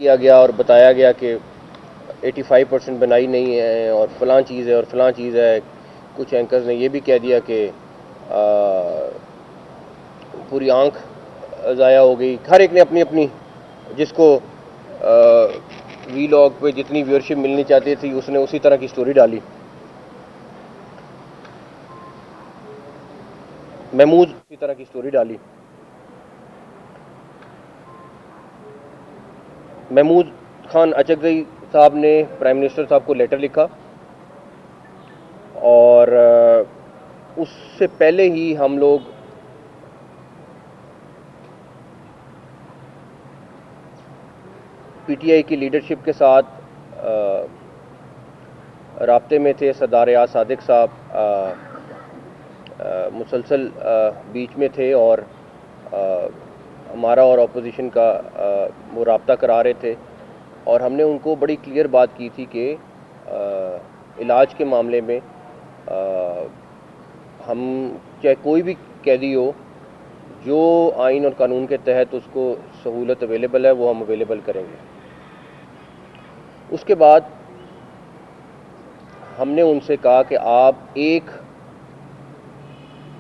کیا گیا اور بتایا گیا کہ 85% بنائی نہیں ہے اور فلاں چیز ہے اور فلاں چیز ہے. کچھ اینکرز نے یہ بھی کہہ دیا کہ پوری آنکھ ضائع ہو گئی. ہر ایک نے اپنی اپنی جس کو وی لاگ پہ جتنی ویورشپ ملنی چاہتی تھی اس نے اسی طرح کی سٹوری ڈالی. محمود اسی طرح کی سٹوری ڈالی. محمود خان اچکزئی صاحب نے پرائم منسٹر صاحب کو لیٹر لکھا اور اس سے پہلے ہی ہم لوگ پی ٹی آئی کی لیڈرشپ کے ساتھ رابطے میں تھے. سردار ریاض صادق صاحب مسلسل بیچ میں تھے اور ہمارا اور اپوزیشن کا وہ رابطہ کرا رہے تھے. اور ہم نے ان کو بڑی کلیئر بات کی تھی کہ علاج کے معاملے میں ہم چاہے کوئی بھی قیدی ہو جو آئین اور قانون کے تحت اس کو سہولت اویلیبل ہے وہ ہم اویلیبل کریں گے. اس کے بعد ہم نے ان سے کہا کہ آپ ایک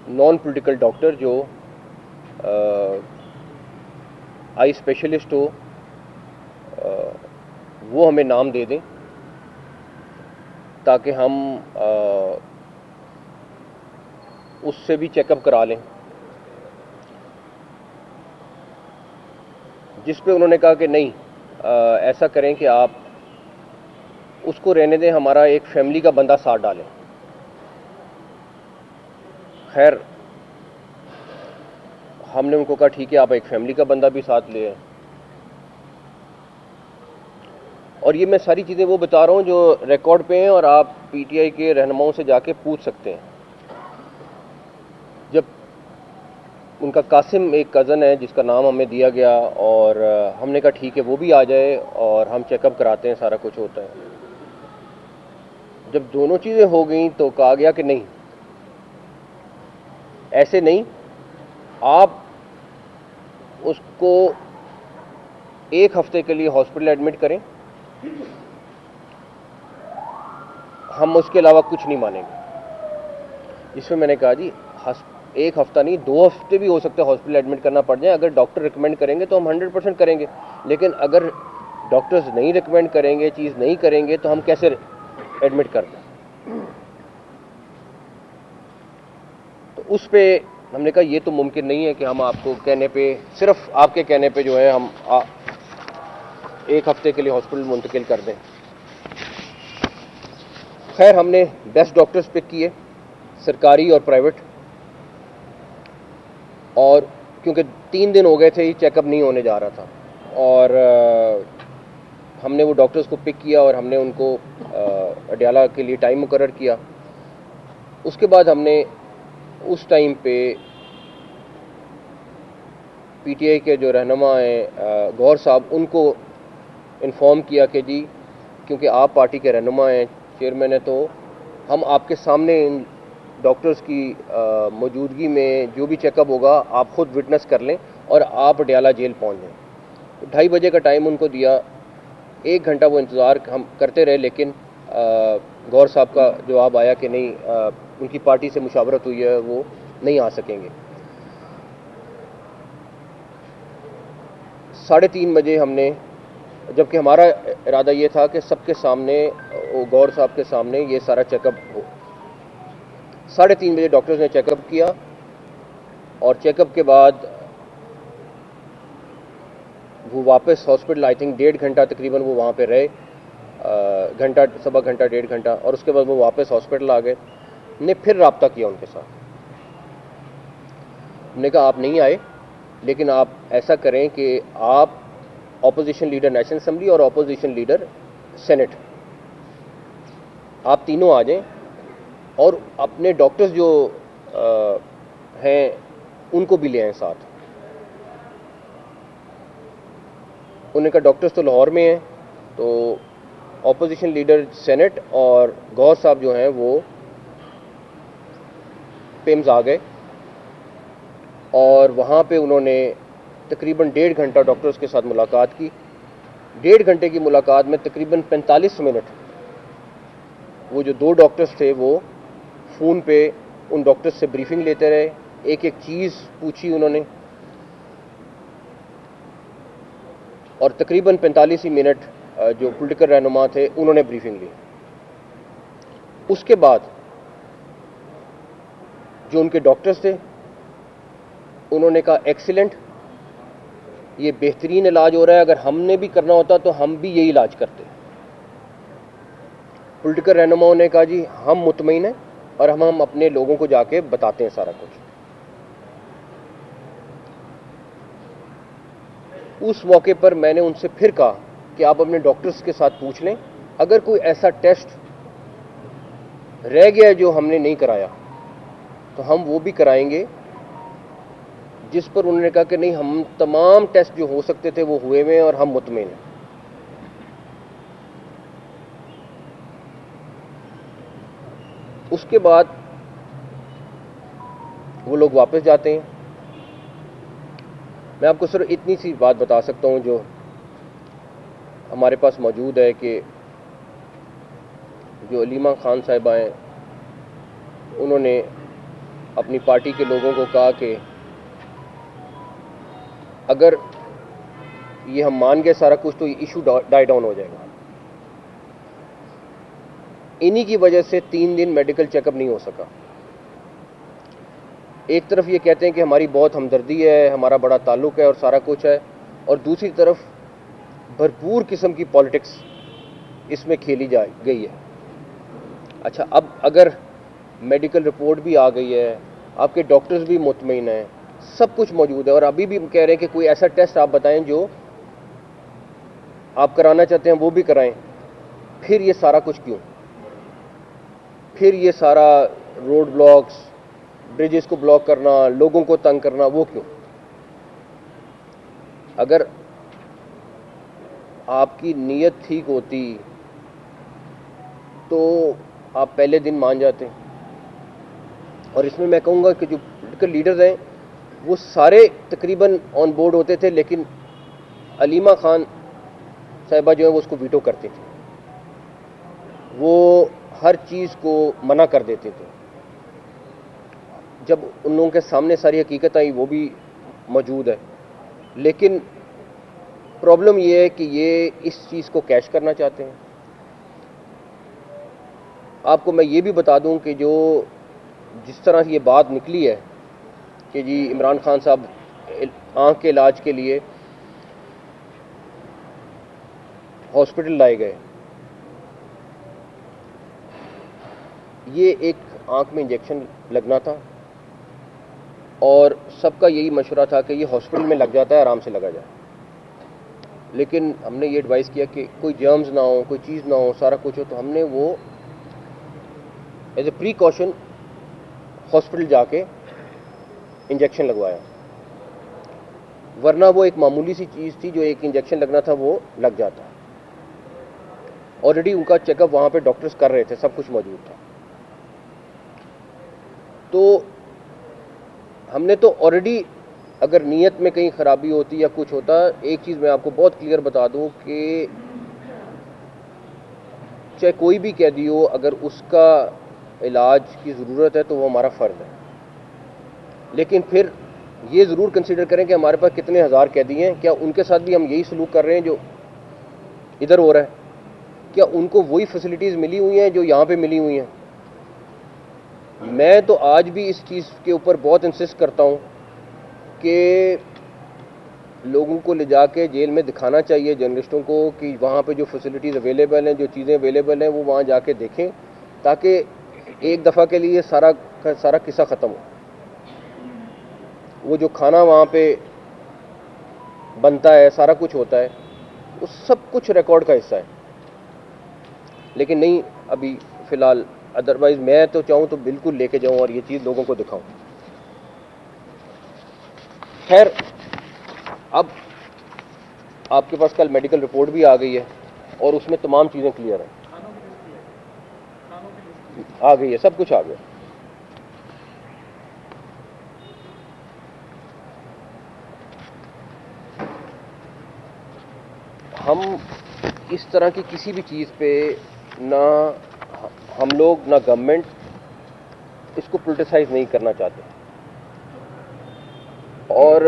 نان پولیٹیکل ڈاکٹر جو آئی اسپیشلسٹ ہو وہ ہمیں نام دے دیں تاکہ ہم اس سے بھی چیک اپ کرا لیں. جس پہ انہوں نے کہا کہ نہیں ایسا کریں کہ آپ اس کو رہنے دیں, ہمارا ایک فیملی کا بندہ ساتھ ڈالیں. خیر ہم نے ان کو کہا ٹھیک ہے آپ ایک فیملی کا بندہ بھی ساتھ لے آئیں. اور یہ میں ساری چیزیں وہ بتا رہا ہوں جو ریکارڈ پہ ہیں اور آپ پی ٹی آئی کے رہنماؤں سے جا کے پوچھ سکتے ہیں. جب ان کا قاسم ایک کزن ہے جس کا نام ہمیں دیا گیا اور ہم نے کہا ٹھیک ہے وہ بھی آ جائے اور ہم چیک اپ کراتے ہیں, سارا کچھ ہوتا ہے. جب دونوں چیزیں ہو گئیں تو کہا گیا کہ نہیں ایسے نہیں, آپ اس کو ایک ہفتے کے لیے ہاسپٹل ایڈمٹ کریں, ہم اس کے علاوہ کچھ نہیں مانیں گے. جس میں نے کہا جی ایک ہفتہ نہیں 2 ہفتے بھی ہو سکتے ہیں ہاسپٹل ایڈمٹ کرنا پڑ جائے. اگر ڈاکٹر ریکمینڈ کریں گے تو ہم 100% کریں گے, لیکن اگر ڈاکٹرز نہیں ریکمینڈ کریں گے, چیز نہیں کریں گے تو ہم کیسے ایڈمٹ کر دیں. تو اس پہ ہم نے کہا یہ تو ممکن نہیں ہے کہ ہم آپ کو کہنے پہ, صرف آپ کے کہنے پہ جو ہے ہم ایک ہفتے کے لیے ہاسپٹل منتقل کر دیں. خیر ہم نے بیسٹ ڈاکٹرز پک کیے, سرکاری اور پرائیویٹ, اور کیونکہ 3 دن ہو گئے تھے چیک اپ نہیں ہونے جا رہا تھا اور ہم نے وہ ڈاکٹرز کو پک کیا اور ہم نے ان کو اڈیالہ کے لیے ٹائم مقرر کیا. اس کے بعد ہم نے اس ٹائم پہ پی ٹی آئی کے جو رہنما ہیں گور صاحب, ان کو انفارم کیا کہ جی کیونکہ آپ پارٹی کے رہنما ہیں, چیئرمین ہیں, تو ہم آپ کے سامنے ان ڈاکٹرز کی موجودگی میں جو بھی چیک اپ ہوگا آپ خود وٹنس کر لیں اور آپ اڈیالہ جیل پہنچ جائیں. 2:30 بجے کا ٹائم ان کو دیا, 1 گھنٹہ وہ انتظار ہم کرتے رہے, لیکن گور صاحب کا جواب آیا کہ نہیں, ان کی پارٹی سے مشاورت ہوئی ہے وہ نہیں آ سکیں گے. 3:30 بجے ہم نے, جبکہ ہمارا ارادہ یہ تھا کہ سب کے سامنے گور صاحب کے سامنے یہ سارا چیک اپ ہو. 3:30 بجے ڈاکٹرز نے چیک اپ کیا اور چیک اپ کے بعد وہ واپس ہاسپٹل آئی تھنک 1.5 گھنٹہ تقریباً وہ وہاں پہ رہے, گھنٹہ سوا گھنٹہ 1.5 گھنٹہ, اور اس کے بعد وہ واپس ہاسپٹل آ گئے. ہم نے پھر رابطہ کیا ان کے ساتھ, ہم نے کہا آپ نہیں آئے لیکن آپ ایسا کریں کہ آپ اپوزیشن لیڈر نیشنل اسمبلی اور اپوزیشن لیڈر سینٹ, آپ تینوں آ جائیں اور اپنے ڈاکٹرز جو ہیں ان کو بھی لے آئیں ساتھ. انہوں نے کہا ڈاکٹرز تو لاہور میں ہیں, تو اپوزیشن لیڈر سینٹ اور گور صاحب جو ہیں وہ پیمز آ گئے اور وہاں پہ انہوں نے تقریباً 1.5 گھنٹہ ڈاکٹرز کے ساتھ ملاقات کی. 1.5 گھنٹے کی ملاقات میں تقریباً 45 منٹ وہ جو 2 ڈاکٹرز تھے وہ فون پہ ان ڈاکٹرز سے بریفنگ لیتے رہے، ایک ایک چیز پوچھی انہوں نے، اور تقریباً 45 ہی منٹ جو پولیٹیکل رہنما تھے انہوں نے بریفنگ لی. اس کے بعد جو ان کے ڈاکٹرز تھے انہوں نے کہا ایکسیلنٹ، یہ بہترین علاج ہو رہا ہے، اگر ہم نے بھی کرنا ہوتا تو ہم بھی یہی علاج کرتے. پولیٹیکل رہنماؤں نے کہا جی ہم مطمئن ہیں اور ہم اپنے لوگوں کو جا کے بتاتے ہیں سارا کچھ. اس موقع پر میں نے ان سے پھر کہا کہ آپ اپنے ڈاکٹرز کے ساتھ پوچھ لیں، اگر کوئی ایسا ٹیسٹ رہ گیا جو ہم نے نہیں کرایا تو ہم وہ بھی کرائیں گے. جس پر انہوں نے کہا کہ نہیں، ہم تمام ٹیسٹ جو ہو سکتے تھے وہ ہوئے ہوئے ہیں اور ہم مطمئن ہیں. اس کے بعد وہ لوگ واپس جاتے ہیں. میں آپ کو صرف اتنی سی بات بتا سکتا ہوں جو ہمارے پاس موجود ہے کہ جو علیمہ خان صاحبہ ہیں انہوں نے اپنی پارٹی کے لوگوں کو کہا کہ اگر یہ ہم مان گئے سارا کچھ تو یہ ایشو ڈائی ڈاؤن ہو جائے گا. انہی کی وجہ سے 3 دن میڈیکل چیک اپ نہیں ہو سکا. ایک طرف یہ کہتے ہیں کہ ہماری بہت ہمدردی ہے، ہمارا بڑا تعلق ہے اور سارا کچھ ہے، اور دوسری طرف بھرپور قسم کی پالیٹکس اس میں کھیلی گئی ہے. اچھا، اب اگر میڈیکل رپورٹ بھی آ گئی ہے، آپ کے ڈاکٹرز بھی مطمئن ہیں، سب کچھ موجود ہے، اور ابھی بھی کہہ رہے ہیں کہ کوئی ایسا ٹیسٹ آپ بتائیں جو آپ کرانا چاہتے ہیں وہ بھی کرائیں، پھر یہ سارا کچھ کیوں؟ پھر یہ سارا روڈ بلاکس، برجز کو بلاک کرنا، لوگوں کو تنگ کرنا، وہ کیوں؟ اگر آپ کی نیت ٹھیک ہوتی تو آپ پہلے دن مان جاتے. اور اس میں میں کہوں گا کہ جو پولیٹیکل لیڈرز ہیں وہ سارے تقریباً آن بورڈ ہوتے تھے، لیکن علیمہ خان صاحبہ جو ہیں وہ اس کو ویٹو کرتے تھے، وہ ہر چیز کو منع کر دیتے تھے. جب ان لوگوں کے سامنے ساری حقیقت آئی وہ بھی موجود ہے، لیکن پرابلم یہ ہے کہ یہ اس چیز کو کیش کرنا چاہتے ہیں. آپ کو میں یہ بھی بتا دوں کہ جو جس طرح یہ بات نکلی ہے کہ جی عمران خان صاحب آنکھ کے علاج کے لیے ہاسپٹل لائے گئے، یہ ایک آنکھ میں انجیکشن لگنا تھا اور سب کا یہی مشورہ تھا کہ یہ ہاسپٹل میں لگ جاتا ہے، آرام سے لگا جائے. لیکن ہم نے یہ ایڈوائز کیا کہ کوئی جرمز نہ ہو، کوئی چیز نہ ہو، سارا کچھ ہو، تو ہم نے وہ ایز اے پریکاشن ہاسپٹل جا کے انجیکشن لگوایا. ورنہ وہ ایک معمولی سی چیز تھی، جو ایک انجیکشن لگنا تھا وہ لگ جاتا. آلریڈی ان کا چیک اپ وہاں پہ ڈاکٹرز کر رہے تھے، سب کچھ موجود تھا. تو ہم نے تو آلریڈی، اگر نیت میں کہیں خرابی ہوتی یا کچھ ہوتا، ایک چیز میں آپ کو بہت کلیئر بتا دوں کہ چاہے کوئی بھی قیدی ہو، اگر اس کا علاج کی ضرورت ہے تو وہ ہمارا فرض ہے. لیکن پھر یہ ضرور کنسیڈر کریں کہ ہمارے پاس کتنے ہزار قیدی ہیں، کیا ان کے ساتھ بھی ہم یہی سلوک کر رہے ہیں جو ادھر ہو رہا ہے؟ کیا ان کو وہی فیسلٹیز ملی ہوئی ہیں جو یہاں پہ ملی ہوئی ہیں؟ میں تو آج بھی اس چیز کے اوپر بہت انسسٹ کرتا ہوں کہ لوگوں کو لے جا کے جیل میں دکھانا چاہیے، جرنلسٹوں کو، کہ وہاں پہ جو فیسلٹیز اویلیبل ہیں، جو چیزیں اویلیبل ہیں، وہ وہاں جا کے دیکھیں، تاکہ ایک دفعہ کے لیے سارا قصہ ختم ہو. وہ جو کھانا وہاں پہ بنتا ہے، سارا کچھ ہوتا ہے، وہ سب کچھ ریکارڈ کا حصہ ہے. لیکن نہیں، ابھی فی الحال، ادروائز میں تو چاہوں تو بالکل لے کے جاؤں اور یہ چیز لوگوں کو دکھاؤں. خیر، اب آپ کے پاس کل میڈیکل رپورٹ بھی آ گئی ہے اور اس میں تمام چیزیں کلیئر ہیں، آ گئی ہے، سب کچھ آ گیا. ہم اس طرح کی کسی بھی چیز پہ نہ ہم لوگ نہ گورنمنٹ اس کو پولیٹیسائز نہیں کرنا چاہتے. اور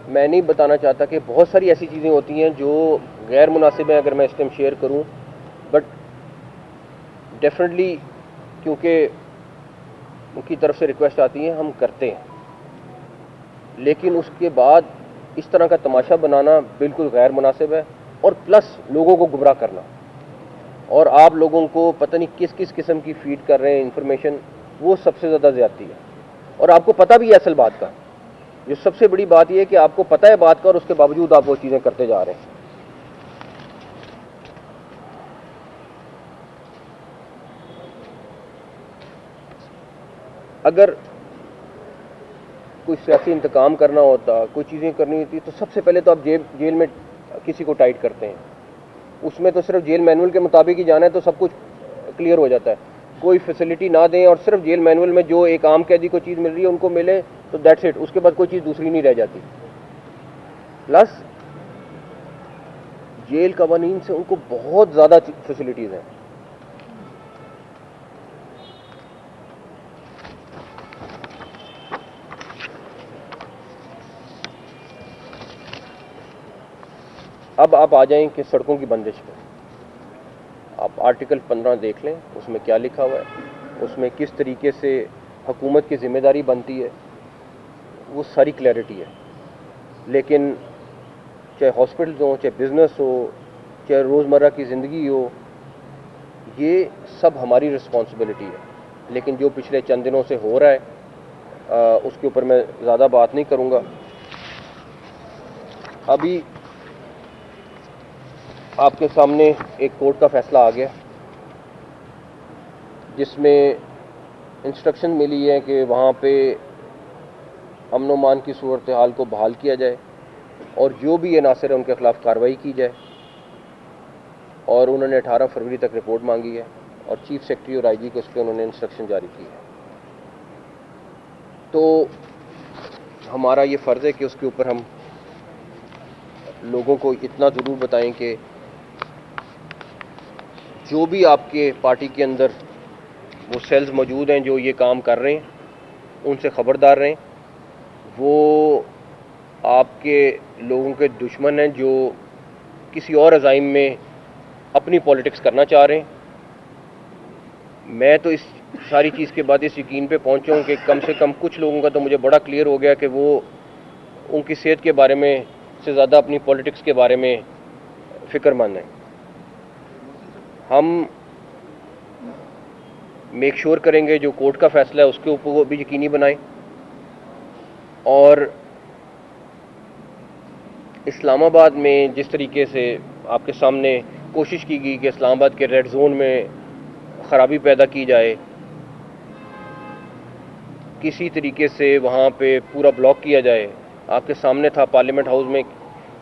میں نہیں بتانا چاہتا کہ بہت ساری ایسی چیزیں ہوتی ہیں جو غیر مناسب ہیں اگر میں اس ٹائم شیئر کروں, بٹ ڈیفینیٹلی کیونکہ ان کی طرف سے ریکویسٹ آتی ہیں ہم کرتے ہیں, لیکن اس کے بعد اس طرح کا تماشا بنانا بالکل غیر مناسب ہے, اور پلس لوگوں کو گمراہ کرنا, اور آپ لوگوں کو پتہ نہیں کس کس قسم کی فیڈ کر رہے ہیں انفارمیشن, وہ سب سے زیادہ زیادتی ہے. اور آپ کو پتہ بھی ہے اصل بات کا, جو سب سے بڑی بات یہ ہے کہ آپ کو پتہ ہے بات کا اور اس کے باوجود آپ وہ چیزیں کرتے جا رہے ہیں. اگر کوئی سیاسی انتقام کرنا ہوتا, کوئی چیزیں کرنی ہوتی, تو سب سے پہلے تو آپ جیل میں کسی کو ٹائٹ کرتے ہیں. اس میں تو صرف جیل مینول کے مطابق ہی جانا ہے تو سب کچھ کلیئر ہو جاتا ہے. کوئی فیسلٹی نہ دیں اور صرف جیل مینول میں جو ایک عام قیدی کو چیز مل رہی ہے ان کو ملے تو دیٹس اٹ, اس کے بعد کوئی چیز دوسری نہیں رہ جاتی. پلس جیل قوانین سے ان کو بہت زیادہ فیسلٹیز ہیں. اب آپ آ جائیں کہ سڑکوں کی بندش پہ. آپ آرٹیکل 15 دیکھ لیں, اس میں کیا لکھا ہوا ہے, اس میں کس طریقے سے حکومت کی ذمہ داری بنتی ہے, وہ ساری کلیئرٹی ہے. لیکن چاہے ہاسپٹلز ہوں, چاہے بزنس ہو, چاہے روزمرہ کی زندگی ہو, یہ سب ہماری رسپانسبلٹی ہے. لیکن جو پچھلے چند دنوں سے ہو رہا ہے اس کے اوپر میں زیادہ بات نہیں کروں گا. ابھی آپ کے سامنے ایک کورٹ کا فیصلہ آ گیا جس میں انسٹرکشن ملی ہے کہ وہاں پہ امن و امان کی صورتحال کو بحال کیا جائے اور جو بھی عناصر ہیں ان کے خلاف کارروائی کی جائے. اور انہوں نے 18 فروری تک رپورٹ مانگی ہے اور چیف سیکرٹری اور آئی جی کو اس پہ انہوں نے انسٹرکشن جاری کی ہے. تو ہمارا یہ فرض ہے کہ اس کے اوپر ہم لوگوں کو اتنا ضرور بتائیں کہ جو بھی آپ کے پارٹی کے اندر وہ سیلز موجود ہیں جو یہ کام کر رہے ہیں ان سے خبردار رہیں. وہ آپ کے لوگوں کے دشمن ہیں جو کسی اور عزائم میں اپنی پالیٹکس کرنا چاہ رہے ہیں. میں تو اس ساری چیز کے بعد اس یقین پہ پہنچا ہوں کہ کم سے کم کچھ لوگوں کا تو مجھے بڑا کلیئر ہو گیا کہ وہ ان کی صحت کے بارے میں سے زیادہ اپنی پالیٹکس کے بارے میں فکر مند ہیں. ہم میک شور کریں گے جو کورٹ کا فیصلہ ہے اس کے اوپر وہ بھی یقینی بنائیں, اور اسلام آباد میں جس طریقے سے آپ کے سامنے کوشش کی گئی کہ اسلام آباد کے ریڈ زون میں خرابی پیدا کی جائے, کسی طریقے سے وہاں پہ پورا بلاک کیا جائے, آپ کے سامنے تھا پارلیمنٹ ہاؤس میں,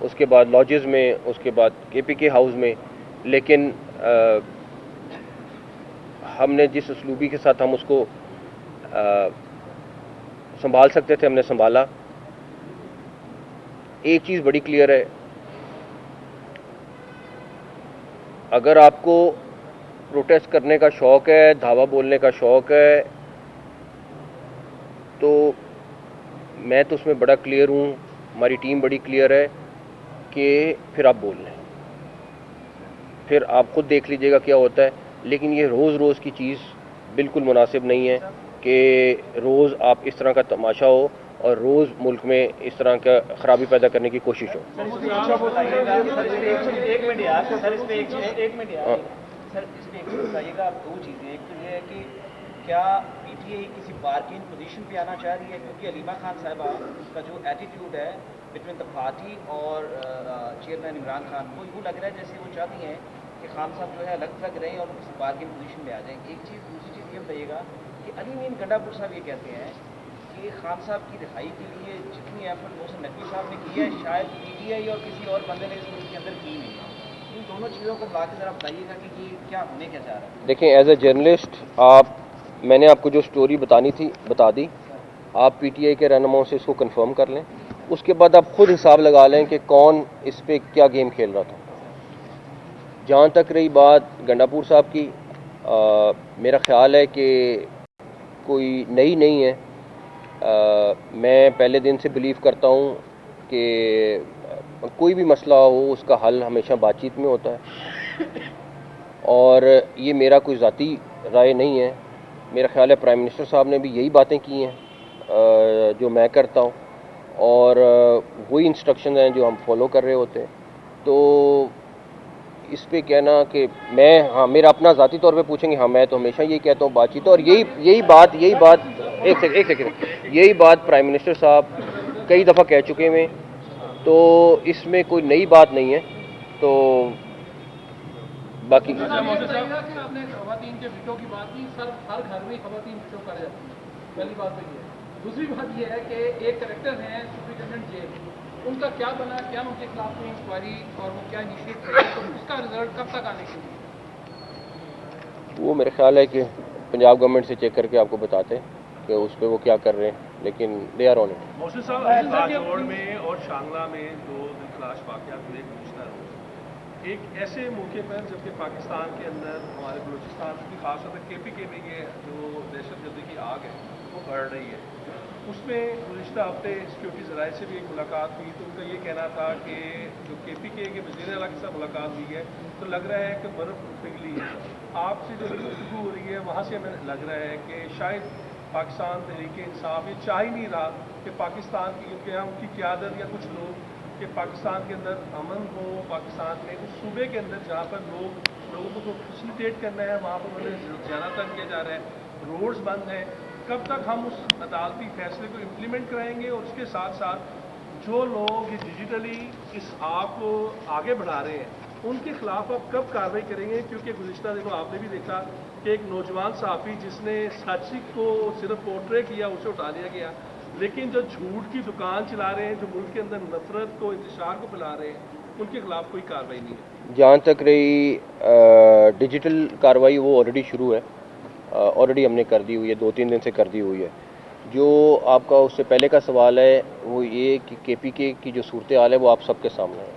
اس کے بعد لاجز میں, اس کے بعد کے پی کے ہاؤس میں. لیکن ہم نے جس اسلوبی کے ساتھ ہم اس کو سنبھال سکتے تھے ہم نے سنبھالا. ایک چیز بڑی کلیئر ہے, اگر آپ کو پروٹیسٹ کرنے کا شوق ہے, دھاوا بولنے کا شوق ہے, تو میں تو اس میں بڑا کلیئر ہوں, ہماری ٹیم بڑی کلیئر ہے کہ پھر آپ بول لیں, پھر آپ خود دیکھ لیجئے گا کیا ہوتا ہے. لیکن یہ روز روز کی چیز بالکل مناسب نہیں ہے کہ روز آپ اس طرح کا تماشا ہو اور روز ملک میں اس طرح کا خرابی پیدا کرنے کی کوشش ہو. سر اس میں ایک چیز بتائیے گا, آپ دو چیزیں, ایک تو یہ ہے کہ کیا پی ٹی آئی کسی بارگین پوزیشن پہ آنا چاہ رہی ہے, کیونکہ علیمہ خان صاحبہ کا جو ایٹیٹیوڈ ہے بٹوین دا پارٹی اور چیئرمین عمران خان کو یوں لگ رہا ہے جیسے وہ چاہتی ہیں کہ خان صاحب جو ہے الگ تھلگ رہیں اور کسی بارگین پوزیشن میں آ جائیں. ایک چیز, دوسری چیز یہ بتائیے گا کہ علی مین گنڈا پور صاحب یہ کہتے ہیں کہ خان صاحب کی رہائی کے لیے جتنی ایفرٹ محسن نقوی صاحب نے کی ہے شاید پی ٹی آئی اور کسی اور بندے نے اس ملک کے اندر کی نہیں ہے. ان دونوں چیزوں کو ملا کے ذرا بتائیے گا کہ یہ کیا ہونے کیا چاہ رہا ہے. دیکھیں, ایز اے جرنلسٹ میں نے آپ کو جو سٹوری بتانی تھی بتا دی. آپ پی ٹی آئی کے رہنماؤں سے اس کو کنفرم کر لیں, اس کے بعد آپ خود حساب لگا لیں کہ کون اس پہ کیا گیم کھیل رہا تھا. جہاں تک رہی بات گنڈاپور صاحب کی، میرا خیال ہے کہ کوئی نئی نہیں ہے. میں پہلے دن سے بلیو کرتا ہوں کہ کوئی بھی مسئلہ ہو اس کا حل ہمیشہ بات چیت میں ہوتا ہے، اور یہ میرا کوئی ذاتی رائے نہیں ہے. میرا خیال ہے پرائم منسٹر صاحب نے بھی یہی باتیں کی ہیں جو میں کرتا ہوں، اور وہی انسٹرکشن ہیں جو ہم فالو کر رہے ہوتے ہیں. تو اس پہ کہنا کہ میرا اپنا ذاتی طور پہ پوچھیں گے، میں تو ہمیشہ یہی کہتا ہوں بات چیت. اور یہی بات ایک سیکنڈ یہی بات پرائم منسٹر صاحب کئی دفعہ کہہ چکے ہیں، تو اس میں کوئی نئی بات نہیں ہے. تو باقی آپ نے خواتین کے ویٹو کی بات کی، سر ہر گھر میں خواتین ویٹو کر جاتی ہیں، پہلی بات تو یہ ہے. دوسری بات یہ ہے کہ ایک کریکٹر ہیں سپرنٹینڈنٹ جیل، ان کا کیا بنا، کیا ان کے خلاف کوئی انکوائری اور وہ کیا انیشیٹ کرے، تو اس کا رزلٹ کب تک آنے کے لیے؟ وہ میرے خیال ہے کہ پنجاب گورنمنٹ سے چیک کر کے آپ کو بتاتے کہ اس پہ وہ کیا کر رہے ہیں، لیکن دے آر آن اٹ. محسن صاحب، لاہور میں اور شانگلہ میں دو دلخراش واقعات ہوئے گزشتہ روز. ایک ایسے موقع پر جبکہ پاکستان کے اندر ہمارے بلوچستان کی خاص طور پر KPK میں یہ جو دہشت گردی کی آگ ہے وہ بڑھ رہی ہے. اس میں گزشتہ ہفتے سیکورٹی ذرائع سے بھی ایک ملاقات ہوئی، تو ان کا یہ کہنا تھا کہ جو KPK کے وزیر اعلیٰ کے ساتھ ملاقات ہوئی ہے تو لگ رہا ہے کہ برف پگھلی ہے. آپ سے جو گفتگو ہو رہی ہے وہاں سے ہمیں لگ رہا ہے کہ شاید پاکستان تحریک انصاف یہ چاہ ہی نہیں رہا کہ پاکستان کی ان کی قیادت یا کچھ لوگ کہ پاکستان کے اندر امن ہو، پاکستان میں اس صوبے کے اندر جہاں پر لوگوں کو فیسیلیٹیٹ کرنا ہے وہاں پر انہیں زیادہ تنگ کیا جا رہا ہے، روڈز بند ہیں. کب تک ہم اس عدالتی فیصلے کو امپلیمنٹ کرائیں گے، اور اس کے ساتھ ساتھ جو لوگ یہ ڈیجیٹلی اس آپ کو آگے بڑھا رہے ہیں ان کے خلاف آپ کب کارروائی کریں گے؟ کیونکہ گزشتہ دنوں آپ نے بھی دیکھا کہ ایک نوجوان صحافی جس نے سچ کو صرف پورٹرے کیا اسے اٹھا لیا گیا، لیکن جو جھوٹ کی دکان چلا رہے ہیں، جو ملک کے اندر نفرت کو، انتشار کو پھیلا رہے ہیں، ان کے خلاف کوئی کارروائی نہیں ہے. جہاں تک رہی ڈیجیٹل کارروائی، وہ آلریڈی شروع ہے، آلریڈی ہم نے کر دی ہوئی ہے، 2-3 دن سے کر دی ہوئی ہے. جو آپ کا اس سے پہلے کا سوال ہے وہ یہ کہ KPK کی جو صورتحال ہے وہ آپ سب کے سامنے ہے.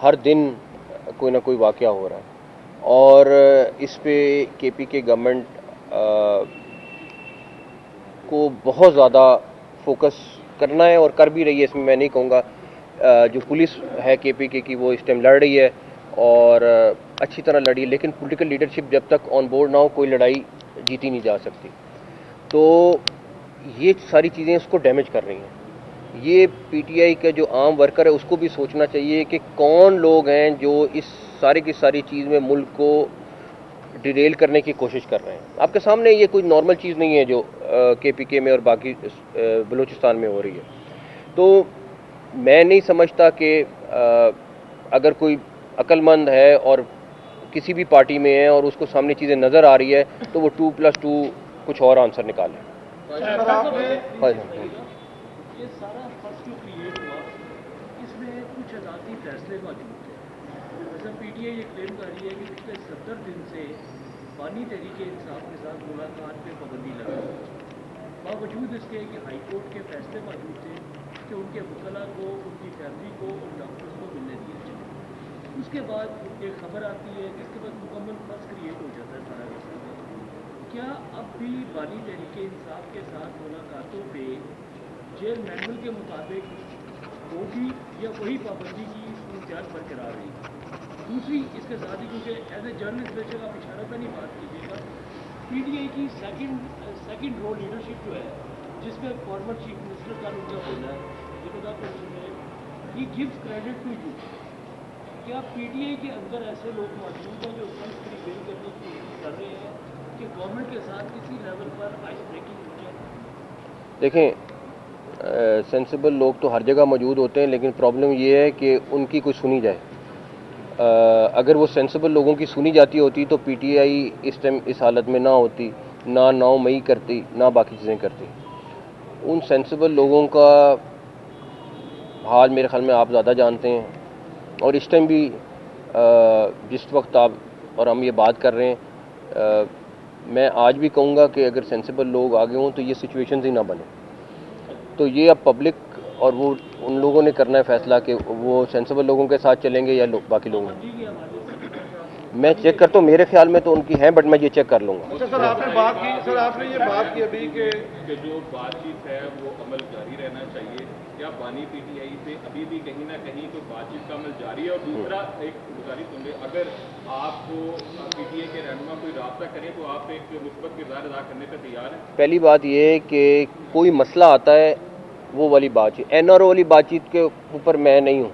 ہر دن کوئی نہ کوئی واقعہ ہو رہا ہے، اور اس پہ KPK گورنمنٹ کو بہت زیادہ فوکس کرنا ہے اور کر بھی رہی ہے. اس میں میں نہیں کہوں گا جو پولیس ہے KPK کی وہ اس ٹائم لڑ رہی ہے اور اچھی طرح لڑی ہے، لیکن پولیٹیکل لیڈرشپ جب تک آن بورڈ نہ ہو کوئی لڑائی جیتی نہیں جا سکتی. تو یہ ساری چیزیں اس کو ڈیمیج کر رہی ہیں. یہ PTI کا جو عام ورکر ہے اس کو بھی سوچنا چاہیے کہ کون لوگ ہیں جو اس ساری کی ساری چیز میں ملک کو ڈیریل کرنے کی کوشش کر رہے ہیں. آپ کے سامنے یہ کوئی نارمل چیز نہیں ہے جو KPK میں اور باقی بلوچستان میں ہو رہی ہے. تو میں نہیں سمجھتا کہ اگر کوئی عقل مند ہے اور کسی بھی پارٹی میں ہے اور اس کو سامنے چیزیں نظر آ رہی ہے تو وہ 2+2 کچھ اور آنسر نکالے. یہ سارا فرسٹ جو کریٹ ہوا اس میں کچھ عدالتی فیصلے موجود تھے. جیسا PTI یہ کلیم کر رہی ہے کہ پچھلے 70 دن سے بانی تحریک انصاف کے ساتھ ملاقات پہ پابندی لگا باوجود اس کے کہ ہائی کورٹ کے فیصلے موجود تھے کہ ان کے وکلاء کو، ان کی فیملی کو، ان ڈاکٹرز کو ملنے دیا جائے. اس کے بعد ایک خبر آتی ہے جس کے بعد مکمل فرض کریٹ ہو جاتا ہے سارا کا سارا. کیا اب بھی بانی تحریک انصاف کے ساتھ ملاقاتوں پہ جیل مینول کے مطابق ہوگی یا وہی پابندی کی صورتحال برقرار رہی؟ دوسری اس کے ساتھ ہی کیونکہ ایز اے جرنلسٹ بے شک آپ اشارہ پہ نہیں بات کیجیے گا، PTI کی سیکنڈ رو لیڈرشپ جو ہے جس میں فارمر چیف منسٹر کا ان کا بولنا ہے ہی گیوز کریڈٹ ٹو یو. کیا PTI کے اندر ایسے لوگ موجود ہیں جو فرض کی بل کرنے کی کوشش کر رہے ہیں کہ گورنمنٹ کے ساتھ کسی لیول پر آئس بریکنگ ہو جائے؟ دیکھیں، سینسیبل لوگ تو ہر جگہ موجود ہوتے ہیں، لیکن پرابلم یہ ہے کہ ان کی کوئی سنی جائے. اگر وہ سینسیبل لوگوں کی سنی جاتی ہوتی تو PTI اس ٹائم اس حالت میں نہ ہوتی، نہ 9 مئی کرتی، نہ باقی چیزیں کرتی. ان سینسیبل لوگوں کا حال میرے خیال میں آپ زیادہ جانتے ہیں، اور اس ٹائم بھی جس وقت آپ اور ہم یہ بات کر رہے ہیں، میں آج بھی کہوں گا کہ اگر سینسیبل لوگ آگے ہوں تو یہ سچویشنز ہی نہ بنے. تو یہ اب پبلک اور وہ ان لوگوں نے کرنا ہے فیصلہ کہ وہ سینسیبل لوگوں کے ساتھ چلیں گے یا باقی لوگوں. میں چیک کرتا ہوں, میرے خیال میں تو ان کی ہیں, بٹ میں یہ چیک کر لوں گا. اچھا سر، آپ نے بات کی, سر آپ نے یہ بات کی ابھی کہ جو بات چیت ہے وہ عمل جاری رہنا چاہیے. کیا بانی پی ٹی آئی سے ابھی بھی کہیں نہ کہیں کوئی بات چیت کا عمل جاری ہے؟ اور دوسرا ایک گزارش سن لیں, اگر آپ کو پی ٹی آئی کے رہنما کوئی رابطہ کریں تو آپ ایک مثبت کردار ادا کرنے پہ تیار ہیں؟ پہلی بات یہ ہے کہ کوئی مسئلہ آتا ہے وہ والی بات چیت, این آر او والی بات چیت کے اوپر میں نہیں ہوں,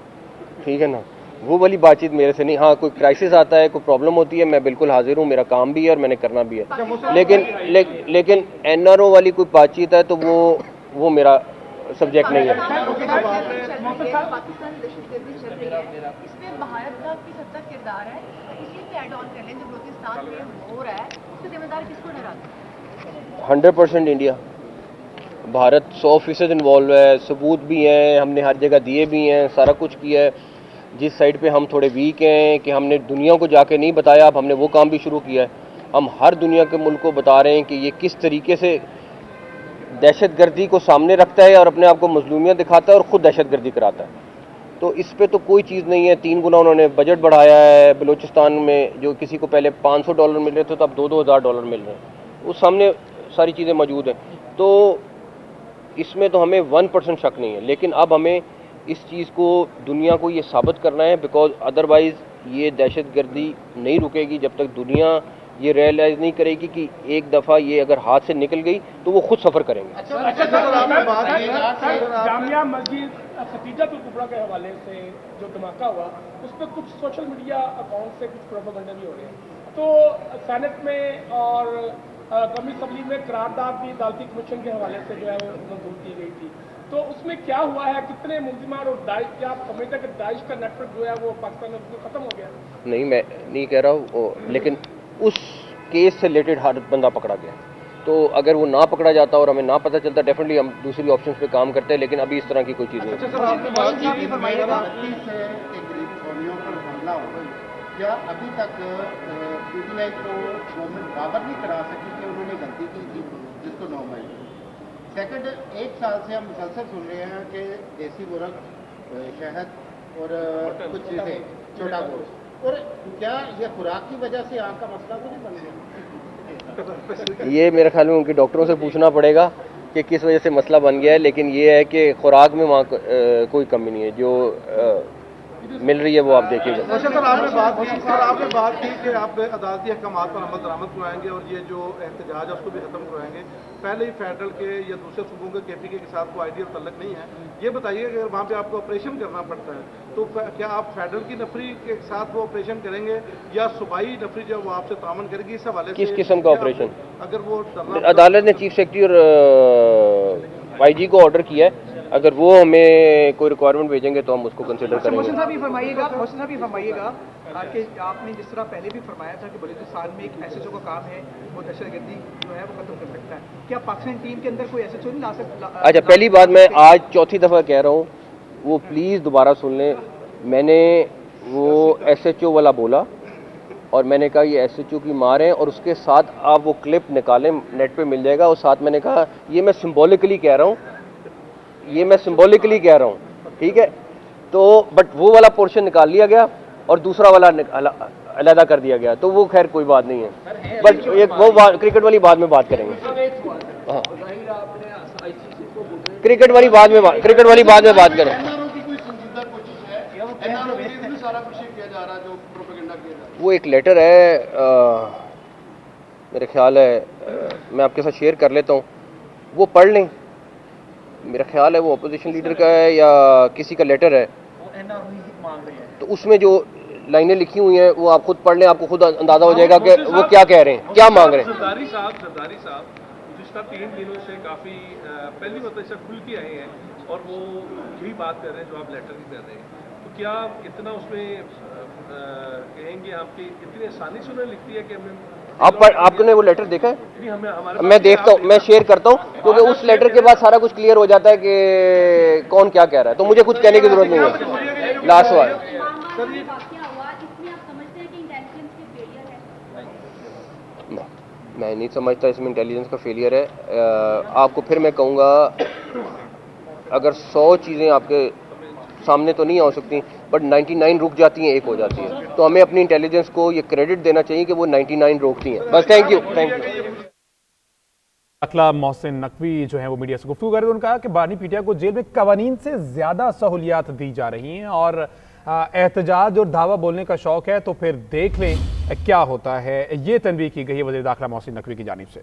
ٹھیک ہے نا, وہ والی بات چیت میرے سے نہیں. ہاں کوئی کرائسس آتا ہے, کوئی پرابلم ہوتی ہے, میں بالکل حاضر ہوں, میرا کام بھی ہے اور میں نے کرنا بھی ہے. لیکن این آر او والی کوئی بات چیت ہے تو وہ میرا سبجیکٹ نہیں ہے. پاکستان دہشت گردی چل رہی ہے, اس میں بھارت کا کس حد تک کردار ہے؟ اسی پہ ایڈ آن کر لیں, جو بلوچستان میں ہو رہا ہے اس کا ذمہ دار کس کو ٹھہراتے ہیں؟ 100% انڈیا, بھارت 100% انوالو ہے, ثبوت بھی ہیں, ہم نے ہر جگہ دیے بھی ہیں, سارا کچھ کیا ہے. جس سائڈ پہ ہم تھوڑے ویک ہیں کہ ہم نے دنیا کو جا کے نہیں بتایا, اب ہم نے وہ کام بھی شروع کیا ہے. ہم ہر دنیا کے ملک کو بتا رہے ہیں کہ یہ کس طریقے سے دہشت گردی کو سامنے رکھتا ہے اور اپنے آپ کو مظلومیت دکھاتا ہے اور خود دہشت گردی کراتا ہے. تو اس پہ تو کوئی چیز نہیں ہے. 3 گنا انہوں نے بجٹ بڑھایا ہے بلوچستان میں, جو کسی کو پہلے $500 مل رہے تھے تو اب $2,000 مل رہے ہیں. وہ سامنے ساری چیزیں موجود ہیں. تو اس میں تو ہمیں 1% شک نہیں ہے, لیکن اب ہمیں اس چیز کو دنیا کو یہ ثابت کرنا ہے, بیکاز ادروائز یہ دہشت گردی نہیں رکے گی جب تک دنیا یہ ریئلائز نہیں کرے گی کہ ایک دفعہ یہ اگر ہاتھ سے نکل گئی تو وہ خود سفر کریں گے. جامعہ مسجد ختیجہ الکبریٰ کے حوالے سے جو دھماکہ ہوا اس پہ کچھ سوشل میڈیا اکاؤنٹ سے کچھ پروپیگنڈا بھی ہو رہے ہیں, تو سینٹ میں اور قومی اسمبلی میں قرارداد بھی عدالتی کمیشن کے حوالے سے جو ہے وہ منظور کی گئی تھی, تو اس میں کیا ہوا ہے, کتنے ملزمان اور داعش, کیا آپ سمجھتے ہیں کہ داعش کا نیٹ ورک جو ہے وہ پاکستان میں ختم ہو گیا؟ نہیں, میں نہیں کہہ رہا ہوں, لیکن اس کیس سے ریلیٹڈ ہر بندہ پکڑا گیا. تو اگر وہ نہ پکڑا جاتا اور ہمیں نہ پتہ چلتا, ڈیفینیٹلی ہم دوسری آپشنز پہ کام کرتے ہیں, لیکن ابھی اس طرح کی کوئی چیز نہیں. اچھا سر، آپ نے بات کی کیا ابھی تک پی ٹی آئی کو گورنمنٹ باور نہیں کرا سکی کہ انہوں نے غلطی کی تھی, جس کو 9 مئی. سیکنڈ, 1 سال سے ہم مسلسل سن رہے ہیں کہ دیسی مرغ, شہد اور کچھ چیزیں, چھوٹا گوشت, اور کیا یہ خوراک کی وجہ سے آنکھ کا مسئلہ تو نہیں بن گیا؟ یہ میرے خیال میں ان کے ڈاکٹروں سے پوچھنا پڑے گا کہ کس وجہ سے مسئلہ بن گیا ہے, لیکن یہ ہے کہ خوراک میں وہاں کوئی کمی نہیں ہے, جو مل رہی ہے وہ آپ دیکھیے گا. اچھا سر، آپ نے بات کی کہ آپ عدالتی احکامات پر عمل درآمد کروائیں گے اور یہ جو احتجاج ہے اس کو بھی ختم کروائیں گے. پہلے ہی فیڈرل کے یا دوسرے صوبوں کے KPK کے ساتھ کوئی آئیڈیل تعلق نہیں ہے. یہ بتائیے کہ اگر وہاں پہ آپ کو آپریشن کرنا پڑتا ہے تو کیا آپ فیڈرل کی نفری کے ساتھ وہ آپریشن کریں گے یا صوبائی نفری جو وہ آپ سے تعاون کرے گی؟ اس حوالے سے کس قسم کا آپریشن؟ اگر وہ عدالت نے چیف سیکرٹری اور IG کو آرڈر کیا ہے, اگر وہ ہمیں کوئی ریکوائرمنٹ بھیجیں گے تو ہم اس کو کنسیڈر کریں گے. محسن صاحب یہ فرمائیے گا کہ آپ نے جس طرح پہلے بھی فرمایا تھا کہ بلوچستان میں ایک SHO کا کام ہے, وہ دہشت گردی جو ہے وہ ختم کر سکتا ہے, کیا پاکستان ٹیم کے اندر کوئی SHO نہیں لا سکتا؟ اچھا, پہلی بات میں آج چوتھی دفعہ کہہ رہا ہوں, وہ پلیز دوبارہ سن لیں. میں نے وہ SHO والا بولا اور میں نے کہا یہ SHO کی مار ہے, اور اس کے ساتھ آپ وہ کلپ نکالیں, نیٹ پہ مل جائے گا, اور ساتھ میں نے کہا یہ میں سمبولکلی کہہ رہا ہوں, ٹھیک ہے. تو بٹ وہ والا پورشن نکال لیا گیا اور دوسرا والا علیحدہ کر دیا گیا, تو وہ خیر کوئی بات نہیں ہے, بٹ وہ کرکٹ والی بات میں بات کریں گے. ہاں, کرکٹ والی بات میں بات کریں. وہ ایک لیٹر ہے, میرے خیال ہے میں آپ کے ساتھ شیئر کر لیتا ہوں, وہ پڑھ لیں. میرا خیال ہے وہ اپوزیشن لیڈر کا ہے یا کسی کا لیٹر ہے, تو اس میں جو لائنیں لکھی ہوئی ہیں وہ آپ خود پڑھ لیں, آپ کو خود اندازہ ہو جائے گا کہ وہ کیا کہہ رہے ہیں, کیا مانگ رہے ہیں. زرداری صاحب گزشتہ 3 دنوں سے کافی پہلی مرتبہ کھل کے آئے ہیں اور وہ یہی بات کر رہے ہیں جو آپ لیٹر بھی کر رہے ہیں, تو کیا اتنا اس میں کہیں گے آپ کی اتنی آسانی سے انہیں لکھتی ہے کہ ہمیں آپ نے وہ لیٹر دیکھا ہے؟ میں دیکھتا ہوں, میں شیئر کرتا ہوں, کیونکہ اس لیٹر کے بعد سارا کچھ کلیئر ہو جاتا ہے کہ کون کیا کہہ رہا ہے, تو مجھے کچھ کہنے کی ضرورت نہیں ہے. لاسٹ سوال. میں نہیں سمجھتا اس میں انٹیلیجنس کا فیلئر ہے. آپ کو پھر میں کہوں گا, اگر 100 چیزیں آپ کے سامنے تو نہیں ہو سکتی, بٹ 99 رک جاتی ہیں, 1 ہو جاتی ہے. تو تو ہمیں اپنی انٹیلیجنس کو یہ کریڈٹ دینا چاہیے کہ وہ 99 روکتی ہیں. بس تھینک یو. داخلہ محسن نقوی جو ہیں وہ میڈیا سے گفتگو کر رہے تھے. انہوں نے کہا کہ بانی پی ٹی آئی کو جیل میں قوانین سے زیادہ سہولیات دی جا رہی ہیں اور احتجاج اور دعویٰ بولنے کا شوق ہے تو پھر دیکھ لیں کیا ہوتا ہے. یہ تنبیہ کی گئی ہے وزیر داخلہ محسن نقوی کی جانب سے.